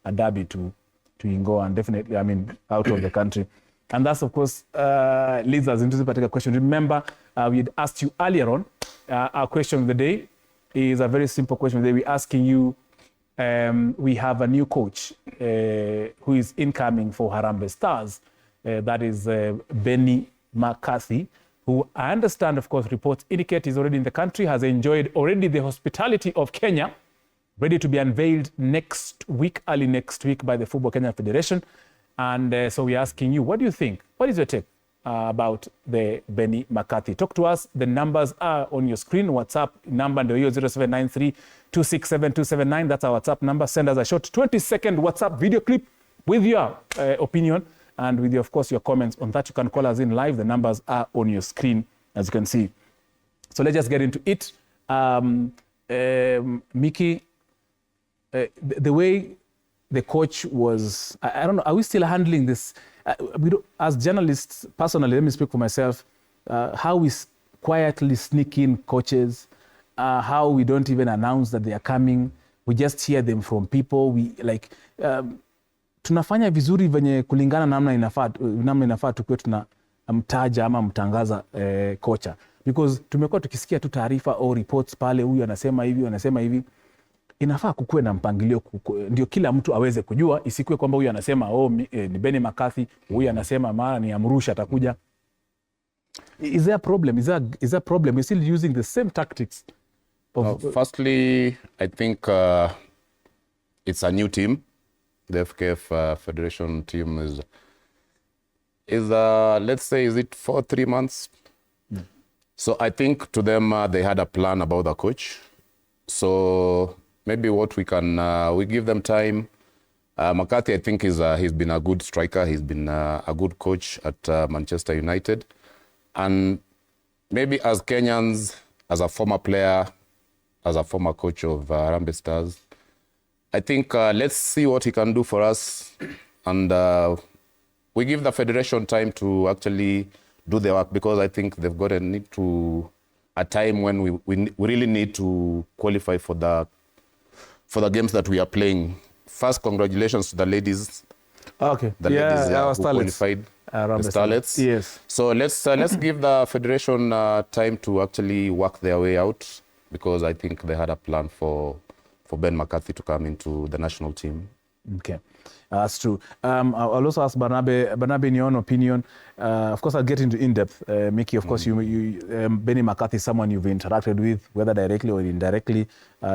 a derby to Ingo, and definitely, I mean, out of the country. And that's, of course, leads us into this particular question. Remember, we had asked you earlier on, our question of the day is a very simple question. We're asking you, we have a new coach who is incoming for Harambee Stars. That is Benny McCarthy, who I understand, of course, reports indicate is already in the country, has enjoyed already the hospitality of Kenya, ready to be unveiled next week, early next week, by the Football Kenya Federation. And so we're asking you, what do you think? What is your take about the Benny McCarthy? Talk to us. The numbers are on your screen. WhatsApp number 0793 267 279. That's our WhatsApp number. Send us a short 20-second WhatsApp video clip with your opinion and with, of course, your comments on that. You can call us in live. The numbers are on your screen, as you can see. So let's just get into it. Mickey, the way the coach was, I don't know, are we still handling this? As journalists, personally, let me speak for myself, how we quietly sneak in coaches, how we don't even announce that they are coming. We just hear them from people. We like, tunafanya vizuri venye kulingana namna inafaa tukiwe tunamtaja ama mtangaza kocha. Because tumekuwa tukisikia tu taarifa au reports pale, huyu anasema hivi, anasema hivi. Inafaa kukuwe na mpangilio, ndio kila mtu aweze kujua, isikuwe kwamba huyu anasema ni Benny McCarthy, huyu anasema mara ni Amrusha atakuja. Is there a problem? Is there a problem? We're still using the same tactics. Firstly, I think it's a new team. The FKF Federation team is let's say, is it for 3 months? Mm. So I think to them, they had a plan about the coach. So maybe what we can, we give them time. McCarthy, I think, he's been a good striker. He's been a good coach at Manchester United. And maybe as Kenyans, as a former player, as a former coach of Harambee Stars, I think let's see what he can do for us. And we give the federation time to actually do the work, because I think they've got a time when we really need to qualify for the games that we are playing. First, congratulations to the ladies. Okay. The ladies who qualified, the starlets. Yes. So let's give the federation time to actually work their way out, because I think they had a plan for Ben McCarthy to come into the national team. Okay. That's true. I'll also ask Barnabe, in your own opinion, of course, I'll get into in-depth. Mickey, of course, Benny McCarthy is someone you've interacted with, whether directly or indirectly,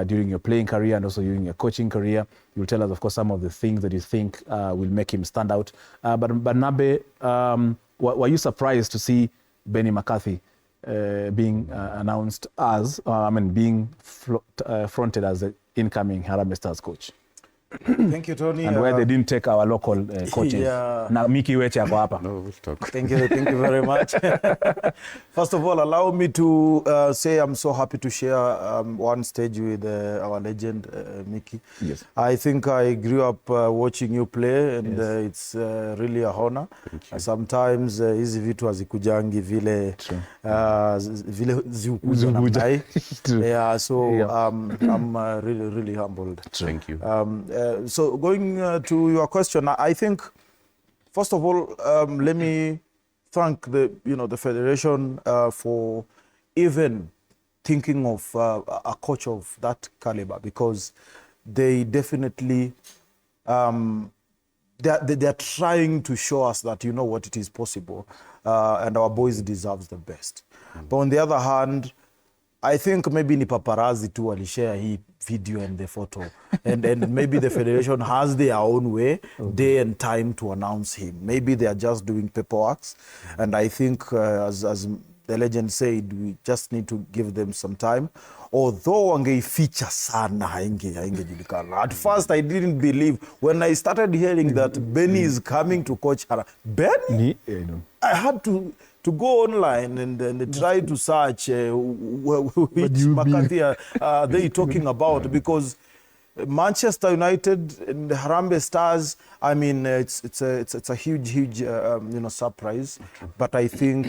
during your playing career and also during your coaching career. You'll tell us, of course, some of the things that you think will make him stand out. But Barnabe, were you surprised to see Benny McCarthy being announced as, being fronted as the incoming Harambee Stars coach? Thank you, Tony. And where they didn't take our local coaches. Yeah. Now, Mickey Weche ako hapa. No, we'll talk. Thank you very much. First of all, allow me to say I'm so happy to share one stage with our legend, Mickey. Yes. I think I grew up watching you play, and it's really a honor. Sometimes hizi vitu hazikujangi vile zikuja namna. Yeah, so I'm really humbled. Thank you. So going to your question, I think, first of all, let me thank the federation for even thinking of a coach of that caliber, because they definitely they're trying to show us that what it is possible, and our boys deserves the best. But on the other hand, I think maybe ni paparazzi tu walishare hii video and the photo, and maybe the federation has their own way, day and time to announce him. Maybe they are just doing paperwork, and I think as the legend said, we just need to give them some time. Although wangeificha sana haingejulikana. At first I didn't believe when I started hearing that Benny is coming to coach Benny. I had to go online and try to search which McCarthy are they talking about, because Manchester United and the Harambee Stars, I mean, it's a huge surprise. But I think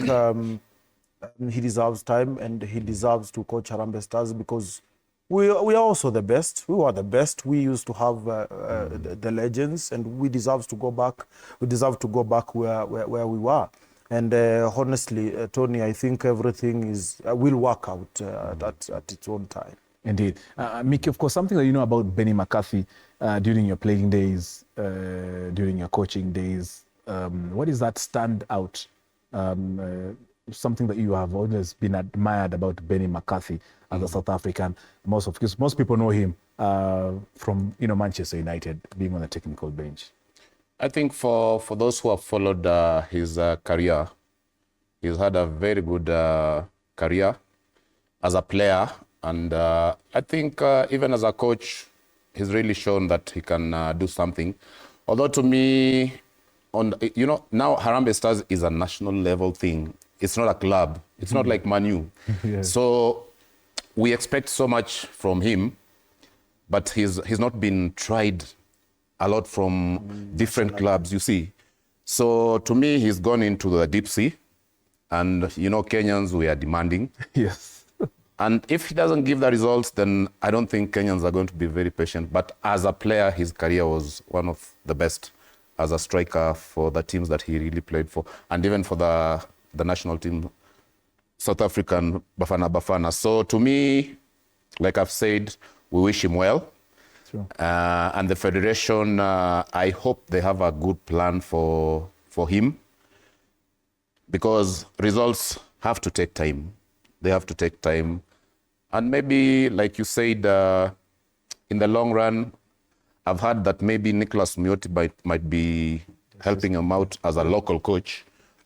he deserves time, and he deserves to coach Harambee Stars, because we are also the best. We were the best. We used to have the legends, and we deserve to go back. We deserve to go back where we were. And honestly, Tony, I think everything will work out at its own time. Indeed. Mickey, of course, something that you know about Benny McCarthy during your playing days, during your coaching days, what is that stand out? Something that you have always been admired about Benny McCarthy as a South African. Because most people know him from Manchester United, being on the technical bench. I think for those who have followed his career, he's had a very good career as a player. And I think even as a coach, he's really shown that he can do something. Although to me, now Harambee Stars is a national level thing. It's not a club. It's not like Man U. Yes. So we expect so much from him, but he's not been tried a lot from different clubs, you see. So to me, he's gone into the deep sea. And, Kenyans, we are demanding. Yes. And if he doesn't give the results, then I don't think Kenyans are going to be very patient. But as a player, his career was one of the best as a striker for the teams that he really played for. And even for the national team, South African Bafana. So to me, like I've said, we wish him well. Sure. And the Federation, I hope they have a good plan for him, because results have to take time. They have to take time. And maybe, like you said, in the long run, I've heard that maybe Nicholas Muyoti might be helping him out as a local coach.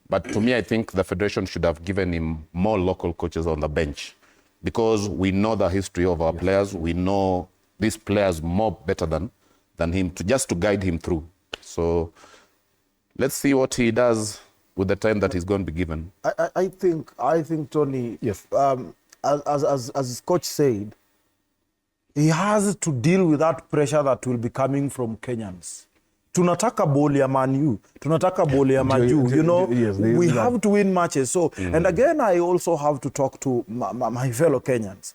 But to me, I think the Federation should have given him more local coaches on the bench, because we know the history of our players. We know these players more better than him, just to guide him through. So let's see what he does with the time that he's going to be given. I think Tony, yes. As his coach said, he has to deal with that pressure that will be coming from Kenyans. Tunataka boli ya Man U, tunataka boli ya Man U, yes, we have to win matches. So, and again, I also have to talk to my fellow Kenyans.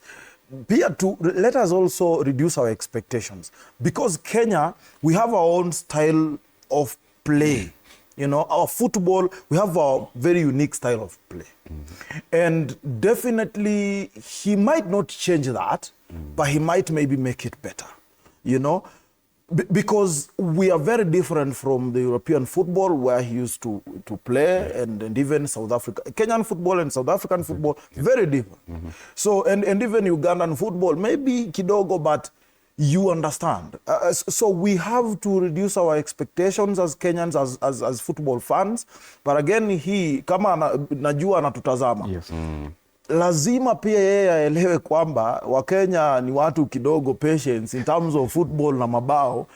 Let us also reduce our expectations, because Kenya, we have our own style of play. Our football, we have our very unique style of play. And definitely, he might not change that, but he might maybe make it better, because we are very different from the European football where he used to play, and even South Africa. Kenyan football and South African football, very different. So, and even Ugandan football, maybe kidogo, but you understand. So we have to reduce our expectations as Kenyans, as football fans. But again, kama najua anatutazama. Yes. Lazima pia yeye aelewe kwamba Wakenya ni watu kidogo patience in terms of football na mabao.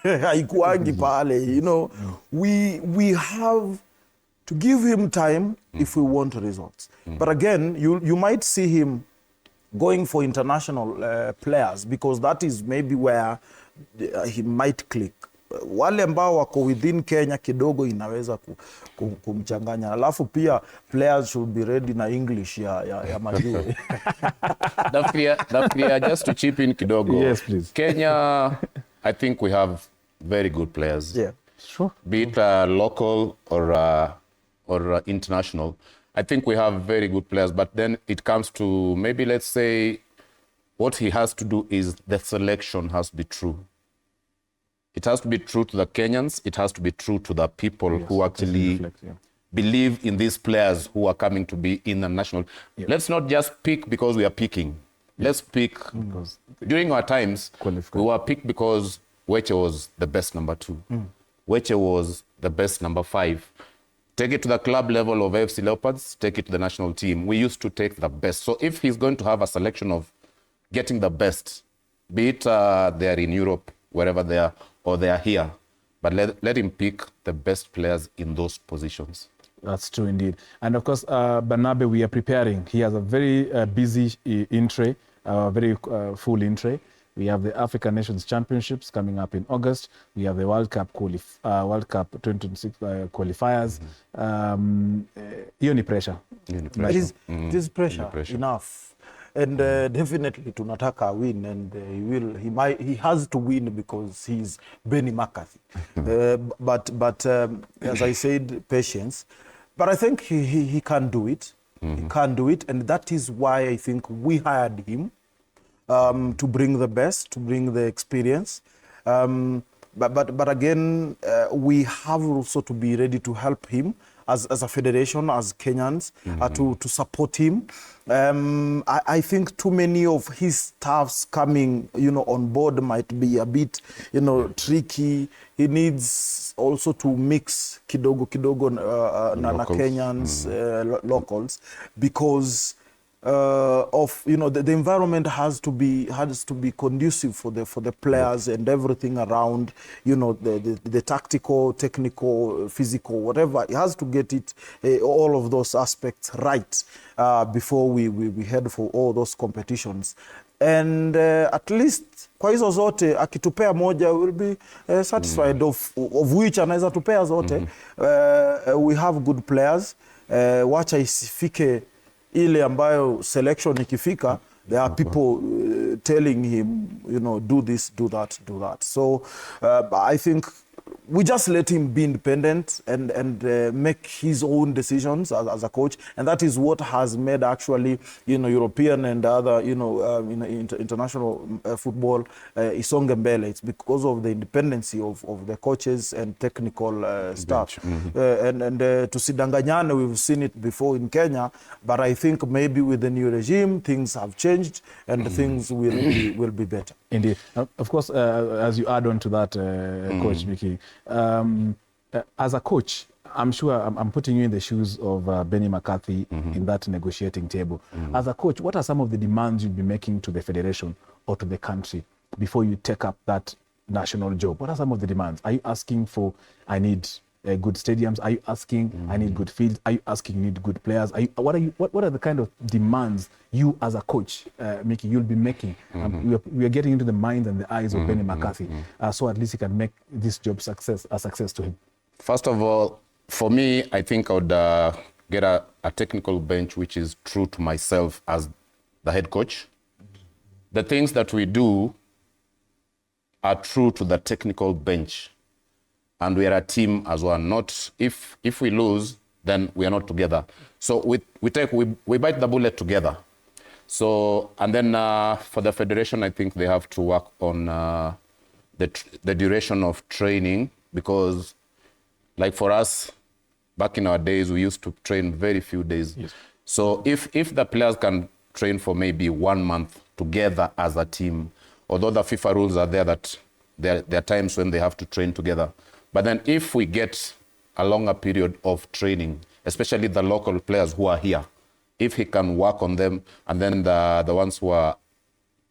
Haikuangi pale, We have to give him time if we want results. But again, you might see him going for international players, because that is maybe where he might click. Wale ambao wako within Kenya kidogo inaweza kumchanganya. Alafu pia players should be ready na English ya majuu. Nafikiria just to chip in kidogo. Yes, please. Kenya, I think we have very good players. Yeah. Sure. Be it local or international. I think we have very good players, but then it comes to maybe, let's say, what he has to do is the selection has to be true. It has to be true to the Kenyans. It has to be true to the people who actually believe in these players who are coming to be in the national. Let's not just pick because we are picking. Let's pick. During our times, we were picked because Weche was the best number 2. Weche was the best number 5. Take it to the club level of AFC Leopards, take it to the national team. We used to take the best. So if he's going to have a selection of getting the best, be it they are in Europe, wherever they are, or they are here, but let him pick the best players in those positions. That's true indeed. And of course, Barnabe, we are preparing. He has a very busy in-tray, very full in-tray. We have the African Nations Championships coming up in August. We have the World Cup 2026 qualifiers. Hiyo ni pressure. It is pressure enough. and definitely tunataka win, and he has to win because he's Benny McCarthy. But as I said, patience. But I think he can do it. He can do it, and that is why I think we hired him to bring the best, to bring the experience. But again, we have also to be ready to help him as a federation, as Kenyans, to support him. I think too many of his staffs coming, on board might be a bit, tricky. He needs also to mix kidogo na Kenyans, locals, because of the environment has to be conducive for the players and everything around, the tactical, technical, physical, whatever. He has to get it, all of those aspects right before we head for all those competitions. And at least kwa hizo zote akitupea moja, will be satisfied of which anaweza tupea zote. We have good players. Wacha isifike ile ambayo selection ikifika, there are people telling him, do this, do that, do that. So I think we just let him be independent and make his own decisions as a coach, and that is what has made actually European and other international football isonge mbele. It's because of the independency of the coaches and technical staff. And tusidanganyane, we've seen it before in Kenya, but I think maybe with the new regime things have changed and things will be better. Indeed. Of course, as you add on to that, Coach Mickey, as a coach, I'm sure I'm putting you in the shoes of Benny McCarthy in that negotiating table. As a coach, what are some of the demands you'll be making to the federation or to the country before you take up that national job? What are some of the demands? Are you asking for, I need good stadiums? Are you asking, I need good fields? Are you asking, you need good players? What are the kind of demands you as a coach, Mickey, you'll be making? We are getting into the minds and the eyes of Benny McCarthy, so at least he can make this job a success to him. First of all, for me, I think I would get a technical bench which is true to myself as the head coach. The things that we do are true to the technical bench. And we are a team as well. Not if we lose, then we are not together. So we bite the bullet together. So, and then for the federation, I think they have to work on the duration of training, because like for us, back in our days, we used to train very few days. Yes. So if the players can train for maybe 1 month together as a team, although the FIFA rules are there that there are times when they have to train together. But then if we get a longer period of training, especially the local players who are here, if he can work on them, and then the ones who are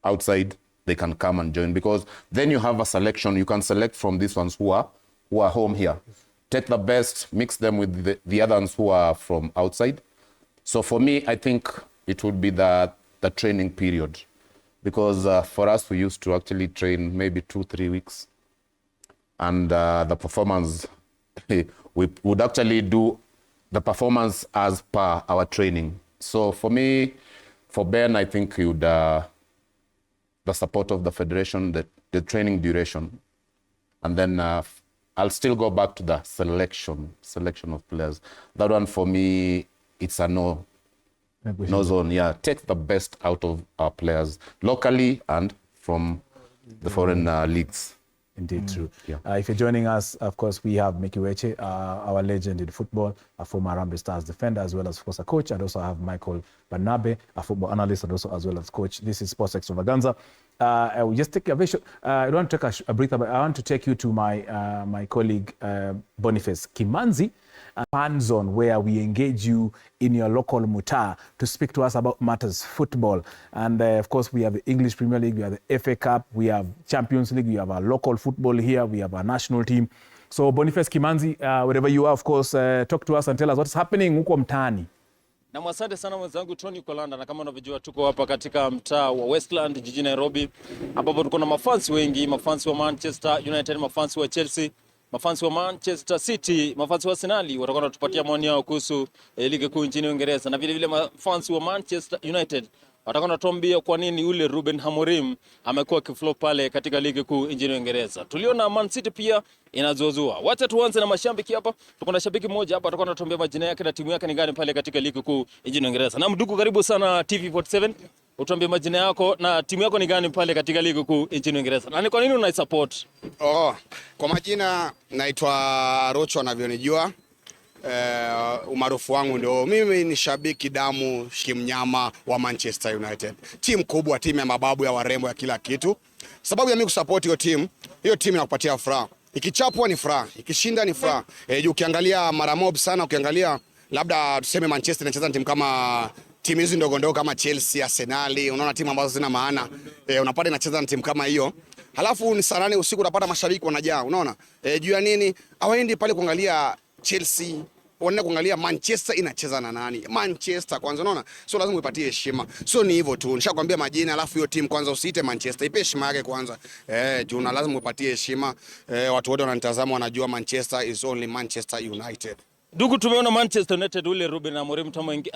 outside, they can come and join, because then you have a selection. You can select from these ones who are home here. Take the best, mix them with the others who are from outside. So for me, I think it would be the training period, because for us, we used to actually train maybe 2-3 weeks. And the performance, we would actually do the performance as per our training. So for me, for Ben, I think he would, the support of the federation, the training duration. And then I'll still go back to the selection of players. That one for me, it's a no zone. Yeah, take the best out of our players locally and from the foreign leagues. Indeed, true. Yeah. If you're joining us, of course, we have Mickey Weche, our legend in football, a former Harambee Stars defender, as well as, of course, a coach. And also have Michael Barnabe, a football analyst, and also as well as coach. This is Sports Extravaganza. I will just take a very short, I don't want to take a breather, but I want to take you to my colleague, Boniface Kimanzi, a fan zone where we engage you in your local mutaa to speak to us about matters football. And of course, we have the English Premier League, we have the FA Cup, we have Champions League, we have our local football here, we have our national team. So Boniface Kimanzi, wherever you are, of course, talk to us and tell us what's happening huko mtaani. Na asante sana mwenzangu Tony Kolanda, na kama unavyojua tuko hapa katika mtaa wa Westland jijini Nairobi, ambapo tuko na mafansi wengi, mafansi wa Manchester United, mafansi wa Chelsea, mafansi wa Manchester City, mafansi wa Arsenal watakuwa wanatupatia maoni yao kuhusu ligi kuu nchini Uingereza, na vile vile mafansi wa Manchester United watakuwa wanatuambia kwa nini yule Ruben Amorim amekuwa kiflop pale katika ligi kuu nchini Uingereza. Tuliona Man City pia inazozua. Wacha tuanze na mashabiki hapa. Tuko na shabiki mmoja hapa atakuwa anatuambia majina yake na timu yake ni gani pale katika ligi kuu nchini Uingereza. Na mdugu, karibu sana TV47. Utuambie majina yako na timu yako ni gani pale katika ligi kuu nchini Uingereza. Na ni kwa nini unaisupport? Kwa majina naitwa Rocho anavyonijua. Umaarufu wangu ndio mimi ni shabiki damu kimnyama wa Manchester United. Timu kubwa, timu ya mababu ya warembo ya kila kitu. Sababu ya mimi kusupport hiyo timu inakupatia furaha. Ikichapwa ni furaha, ikishinda ni furaha. Ukiangalia mara mob sana, ukiangalia labda tuseme Manchester inacheza na timu kama timu hizi ndogo ndogo kama Chelsea, Arsenal, unaona timu ambazo zina maana. Unapata inacheza na timu kama hiyo. Halafu ni saa 8 usiku unapata mashabiki wanajaa, unaona? Juu ya nini? Hawaendi pale kuangalia Chelsea, wanaenda kuangalia Manchester inacheza na nani. Manchester kwanza, unaona? So lazima uipatie heshima. So ni hivyo tu. Nishakwambia majina, alafu hiyo timu kwanza usiite Manchester, ipe heshima yake kwanza. Juu na lazima uipatie heshima. Watu wote wananitazama wanajua Manchester is only Manchester United. Ndugu, tumeona Manchester United ule Ruben Amorim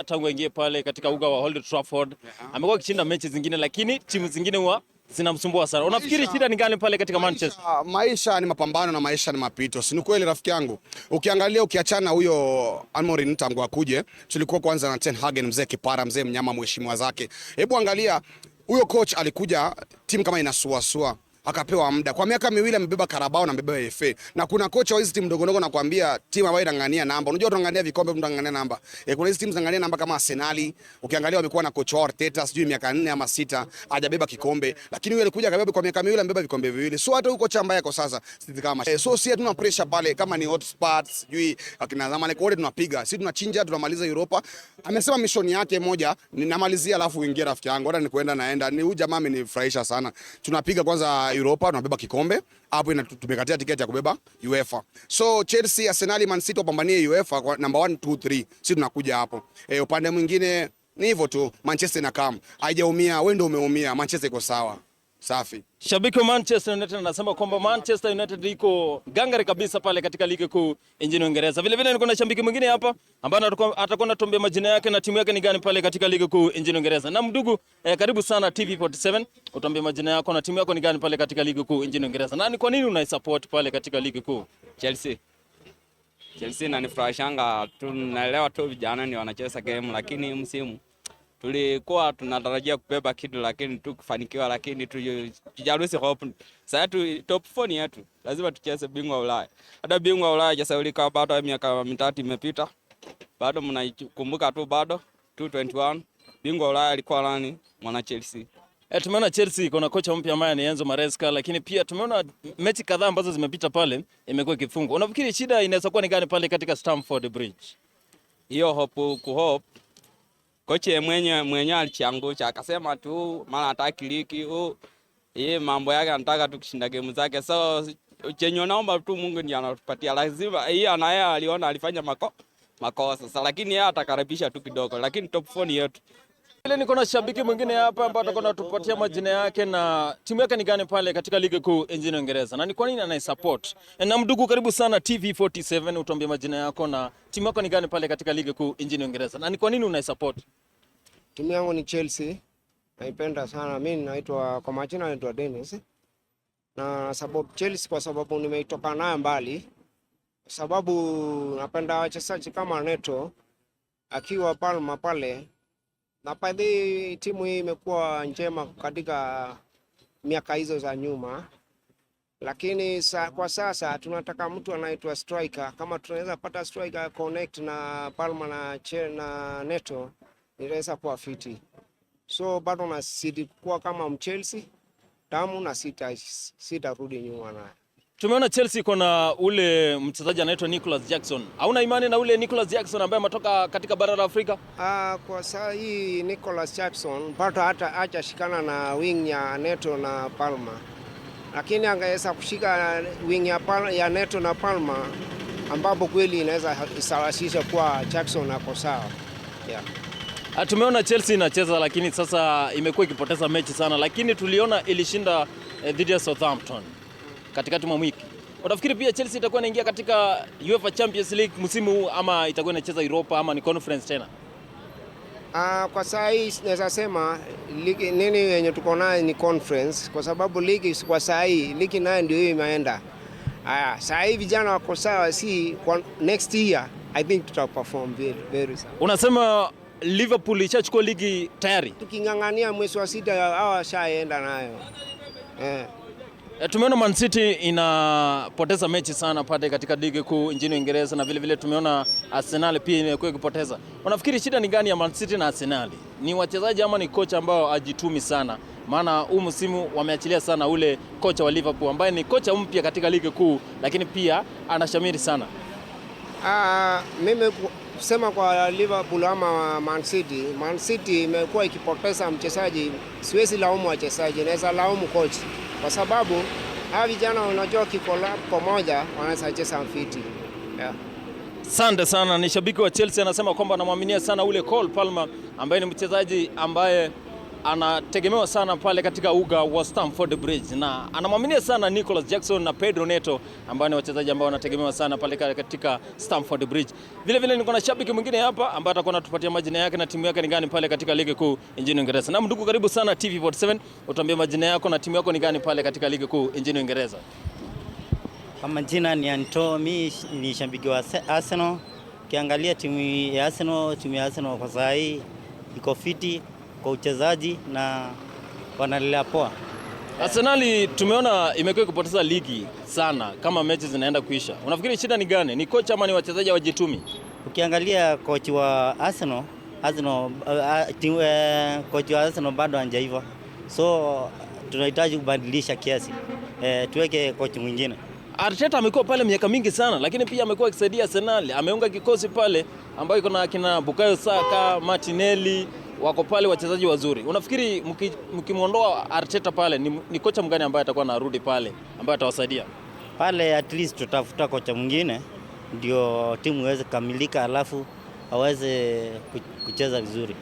tangu aingie pale katika uga wa Old Trafford. Amekuwa akishinda mechi zingine lakini timu zingine huwa zinamsumbua sana. Unafikiri shida ni gani pale katika Manchester? Maisha ni mapambano na maisha ni mapito. Si ni kweli rafiki yangu? Ukiangalia ukiachana huyo Amorim tangu akuje, tulikuwa kwanza na Ten Hag, mzee kipara, mzee mnyama, mheshimiwa zake. Hebu angalia huyo coach alikuja timu kama inasuasua. Akapewa muda. Kwa miaka 2 amebeba Carabao na amebeba FA. Na kuna kocha wa hizo timu ndogo ndogo nakwambia timu ambayo inang'ania namba. Unajua tunang'ania vikombe, mtu anang'ania namba. Kuna hizo timu zinang'ania namba kama Arsenal. Ukiangalia wamekuwa na coach Arteta sijui miaka 4 ama 6 hajabeba kikombe. Lakini yule alikuja akabeba kwa miaka 2 amebeba vikombe viwili. So hata huyo kocha ambaye yako sasa sisi kama so si hatuna pressure pale kama ni hotspot sijui akina zamani wote tunapiga. Sisi tunachinja tunamaliza Europa. Amesema mission yake moja ninamalizia alafu uingie rafiki yangu. Hata nikuenda naenda. Ni huyu jamaa amenifurahisha sana. Tunapiga kwanza Europa, tunabeba kikombe. Hapo tumekatia tiketi ya kubeba UEFA. So Chelsea, Arsenal, Man City wapambanie UEFA kwa number 1 2 3. Sisi tunakuja hapo. Upande mwingine ni hivyo tu. Manchester inakam. Haijaumia, wewe ndio umeumia. Manchester iko sawa. Safi. Shabiki wa Manchester United anasema kwamba Manchester United iko gangari kabisa pale katika ligi kuu nchini Uingereza. Vile vile niko na shabiki mwingine hapa ambaye atakuwa anatuambia majina yake na timu yake ni gani pale katika ligi kuu nchini Uingereza. Na mdugu, karibu sana TV47. Utuambie majina yako na timu yako ni gani pale katika ligi kuu nchini Uingereza. Na ni kwa nini unaisupport pale katika ligi kuu? Chelsea inanifurahishanga, tunaelewa tu vijana ni wanacheza game, lakini msimu tulikuwa tunatarajia kubeba kitu lakini tukufanikiwa, lakini tujaruhusi hope. Sasa top 4 yetu lazima tucheze bingwa Ulaya. Hata bingwa Ulaya jasaulika bado miaka 3 imepita. Bado mnakumbuka tu bado 2021 bingwa Ulaya alikuwa nani? Mwana Chelsea. Tumeona Chelsea iko na kocha mpya ambaye ni Enzo Maresca, lakini pia tumeona mechi kadhaa ambazo zimepita pale imekuwa kifungwa. Unafikiri shida inaweza kuwa ni gani pale katika Stamford Bridge? Hiyo hope kocha mwenye alichangusha akasema tu mara hataki ligi yeye mambo yake anataka tu kushinda game zake. So chenye naomba tu Mungu ndiye anatupatia, lazima yeye anaye aliona alifanya makosa sasa, lakini yeye atakaribisha tu kidogo, lakini top 4 yetu. Ile niko na shabiki mwingine hapa ambaye atakuwa anatupatia majina yake na timu yake ni gani pale katika ligi kuu nchini Uingereza. Na ni kwa nini anaisupport? Na mdugu, karibu sana TV47, utuambie majina yako na timu yako ni gani pale katika ligi kuu nchini Uingereza. Na ni kwa nini unaisupport? Timu yangu ni Chelsea. Naipenda sana. Mimi naitwa kwa majina naitwa Dennis. Na sababu Chelsea kwa sababu nimeitoka nayo mbali. Sababu napenda wachezaji kama Neto akiwa Palma pale. Na pale timu hii imekuwa njema katika miaka hizo za nyuma. Lakini kwa sasa tunataka mtu anaitwa striker. Kama tunaweza pata striker connect na Palma na Neto, inaweza kuwa fiti. So bado nasidi kuwa kama Mchelsea tamu na sita rudi nyuma naye. Tumeona Chelsea iko na ule mchezaji anaitwa Nicholas Jackson. Hauna imani na ule Nicholas Jackson ambaye ametoka katika bara la Afrika? Kwa saa hii Nicholas Jackson bado hata shikana na wing ya Neto na Palma. Lakini angeweza kushika wing ya Neto na Palma ambapo kweli inaweza isawasisha kwa Jackson ako sawa. Yeah. Tumeona Chelsea inacheza lakini sasa imekuwa ikipoteza mechi sana, lakini tuliona ilishinda dhidi ya Southampton katikati mwa wiki. Unafikiri pia Chelsea itakuwa inaingia katika UEFA Champions League msimu huu ama itakuwa inacheza Europa ama ni conference tena? Kwa saa hii naweza sema ligi nini yenye tuko nayo ni conference, kwa sababu ligi kwa saa hii ligi nayo ndio hiyo imeenda. Saa hii vijana wako sawa, si kwa next year I think tutaperform very sana. Unasema Liverpool ishachukua ligi tayari? Tukingangania mwezi wa 6 hawa shaenda nayo. Tumeona Man City inapoteza mechi sana pale katika ligi kuu nchini Uingereza, na vile vile tumeona Arsenal pia imekuwa ikipoteza. Unafikiri shida ni gani ya Man City na Arsenal? Ni wachezaji ama ni kocha ambao ajitumi sana? Maana huu msimu wameachilia sana ule kocha wa Liverpool ambaye ni kocha mpya katika ligi kuu, lakini pia anashamiri sana. Mimi kusema kwa Liverpool ama Man City imekuwa ikipoteza mchezaji, siwezi laumu wachezaji, naweza laumu coach, kwa sababu hawa vijana unajua kikola pamoja wanaweza cheza mfiti. Asante sana. Ni shabiki wa Chelsea anasema kwamba anamwaminia sana ule Cole Palmer ambaye ni mchezaji ambaye anategemewa sana pale katika uga wa Stamford Bridge, na anamwaminia sana Nicholas Jackson na Pedro Neto ambao ni wachezaji ambao wanategemewa sana pale katika Stamford Bridge. Vile vile niko na shabiki mwingine hapa ambaye atakuwa anatupatia majina yake na timu yake ni gani pale katika ligi kuu nchini Uingereza. Na ndugu, karibu sana TV47, utuambie majina yako na timu yako ni gani pale katika ligi kuu nchini Uingereza. Kwa majina ni Anto, mimi ni shabiki wa Arsenal. Kiangalia timu ya Arsenal kwa saa hii iko fiti kwa uchezaji na wanalea poa. Arsenal tumeona imekuwa ikipoteza ligi sana kama mechi zinaenda kuisha. Unafikiri shida ni gani? Ni kocha ama ni wachezaji hawajitumi? Ukiangalia coach wa Arsenal coach wa Arsenal bado hajaiva. So tunahitaji kubadilisha kiasi. Tuweke coach mwingine. Arteta amekuwa pale miaka mingi sana, lakini pia amekuwa akisaidia Arsenal. Ameunga kikosi pale ambayo iko na kina Bukayo Saka, Martinelli, wako pale wachezaji wazuri. Unafikiri mkimwondoa Arteta pale ni kocha mgani ambaye atakuwa anarudi pale ambaye atawasaidia? Pale at least tutafuta kocha mwingine ndio timu iweze kamilika, alafu aweze kucheza vizuri.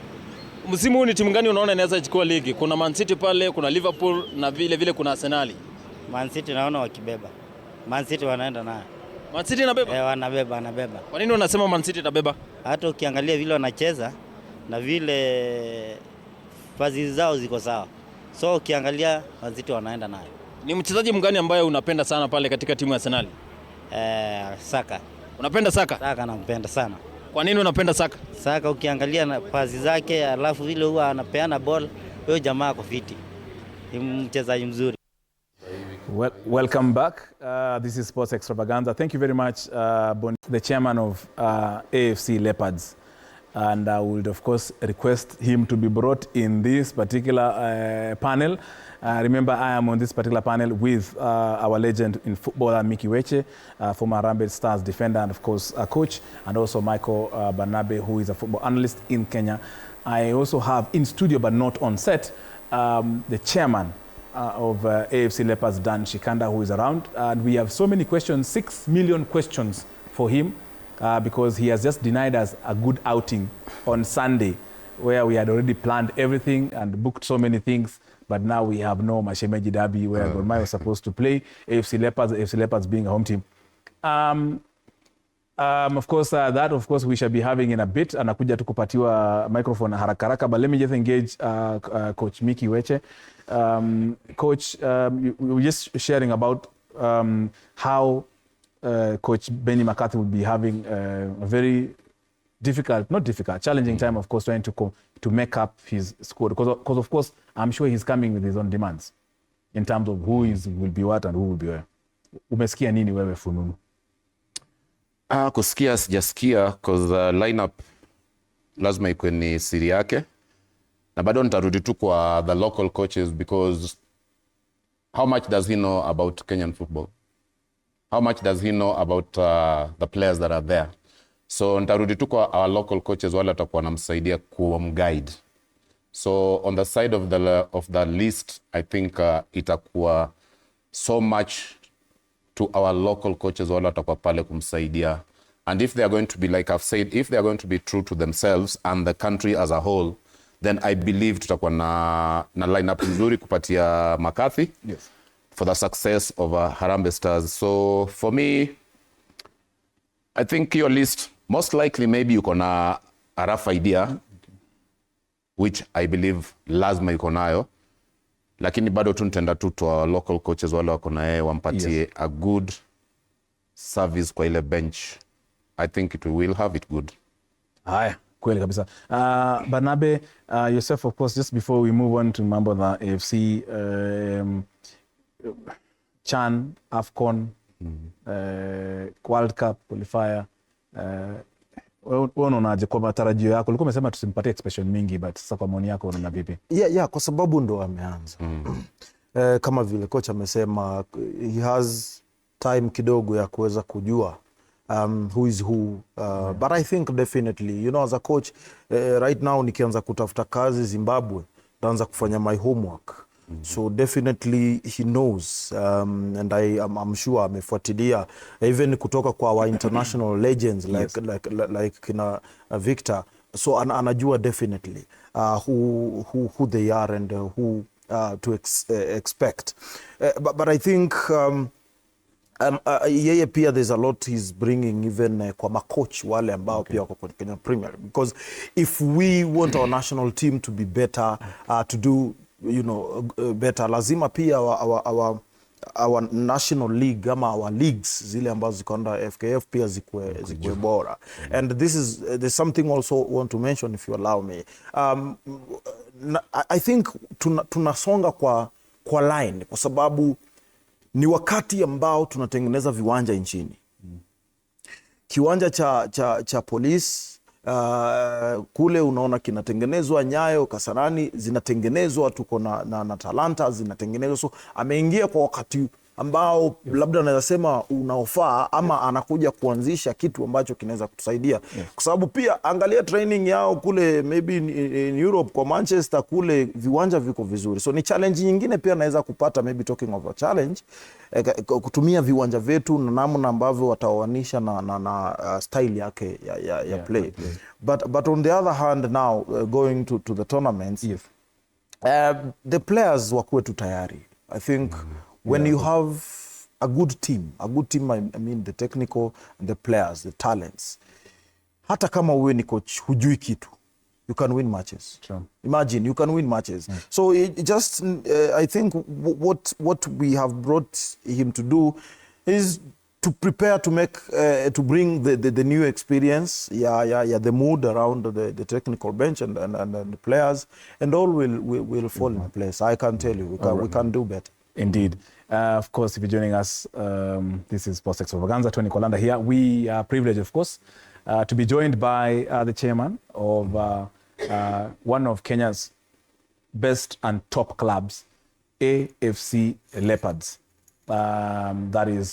Msimu huu ni timu gani unaona inaweza kuchukua ligi? Kuna Man City pale, kuna Liverpool na vile vile kuna Arsenal. Man City naona wakibeba. Man City wanaenda nayo. Man City inabeba? Wanabeba. Kwa nini unasema Man City itabeba? Hata ukiangalia vile wanacheza na vile fazi zao ziko sawa. So ukiangalia Man City wanaenda nayo. Ni mchezaji mgani ambaye unapenda sana pale katika timu ya Arsenal? Saka. Unapenda Saka? Saka nampenda sana. Kwa nini unapenda Saka? Saka ukiangalia na fazi zake, alafu vile huwa anapeana ball, huyo jamaa ako fiti. Ni mchezaji mzuri. Welcome back. This is Sports Extravaganza. Thank you very much, the chairman of AFC Leopards. And I would, of course, request him to be brought in this particular panel. Remember, I am on this particular panel with our legend in football, Mickey Weche, former Harambee Stars defender and, of course, a coach, and also Michael Barnabe, who is a football analyst in Kenya. I also have in studio, but not on set, the chairman of AFC Leopards, Dan Shikanda, who is around. And we have so many questions, 6 million questions for him, because he has just denied us a good outing on Sunday, where we had already planned everything and booked so many things, but now we have no Mashemeji Derby where Gor Mahia was supposed to play, AFC Leopards being a home team. Of course, we shall be having in a bit. Anakuja tu kupatiwa microphone haraka haraka, but let me just engage Coach Mickey Weche. Coach, we were just sharing about how Coach Benny McCarthy will be having a very challenging time, of course, trying to make up his squad. Because of course, I'm sure he's coming with his own demands in terms of who will be what and who will be where. Umesikia nini wewe fununu? Kusikia sijasikia, because lineup lazima ikuwe ni siri yake, na bado nitarudi tu kwa the local coaches, because how much does he know about Kenyan football? How much does he know about the players that are there? So nitarudi tu kwa our local coaches, wale watakuwa wanamsaidia kumguide. So on the side of the list, I think itakuwa so much to our local coaches, wale watakuwa pale kumsaidia. And if they are going to be, like I've said, if they are going to be true to themselves and the country as a whole, then I believe tutakuwa na lineup nzuri kupatia McCarthy. Yes. For the success of Harambee Stars. So for me, I think your list, most likely maybe you can a rough idea. which I believe lazima iko nayo, lakini bado tu nitaenda tu to local coaches wale wako na yeye wampatie a good service kwa ile bench. I think it will have it good. Haya, kweli kabisa. Barnabe, yourself of course, just before we move on to mambo na AFC, CHAN, AFCON, World Cup qualifier, wewe unaonaje kwa matarajio yako? Ulikuwa umesema tusimpatie expression mingi, but sasa kwa maoni yako unaona vipi? Kwa sababu ndo ameanza. Kama vile coach amesema, he has time kidogo ya kuweza kujua who is who, but I think definitely, you know, as a coach, right now nikianza kutafuta kazi Zimbabwe, naanza kufanya my homework. So definitely he knows, and I'm sure amefuatilia even kutoka kwa our international legends like kina Victor, so anajua definitely who they are and who to expect, but I think yeye pia there's a lot he's bringing even kwa makoch wale ambao pia wako kwenye Kenya Premier, because if we want our national team to be better, to do, you know, better, lazima pia our national league ama our leagues zile ambazo ziko under FKF pia zikwe bora. And there's something also want to mention, if you allow me. I think tunasonga kwa line kwa sababu ni wakati ambao tunatengeneza viwanja nchini. Kiwanja cha polisi kule unaona kinatengenezwa, Nyayo, Kasarani zinatengenezwa, tuko na Talanta zinatengenezwa. So ameingia kwa wakati ambao labda naweza sema unaofaa, ama anakuja kuanzisha kitu ambacho kinaweza kutusaidia. Kwa sababu pia angalia training yao kule maybe in Europe kwa Manchester kule viwanja viko vizuri. So ni challenge nyingine pia naweza kupata, maybe talking of a challenge, kutumia viwanja vyetu na namna ambavyo wataoanisha na style yake ya play. But on the other hand now, going to the tournaments, the players wakuwe tu tayari. I think when you have a good team, I mean the technical and the players, the talents, hata kama uwe ni coach hujui kitu, you can win matches. Sure. Imagine, you can win matches. So it just, I think what we have brought him to do is to prepare to make, to bring the new experience, the mood around the technical bench and the players, and all will fall in place. I can tell you, we can do better. Indeed. Of course, if you're joining us, this is Post Extravaganza, Tony Kolanda here. We are privileged, of course, to be joined by the chairman of one of Kenya's best and top clubs, AFC Leopards. That is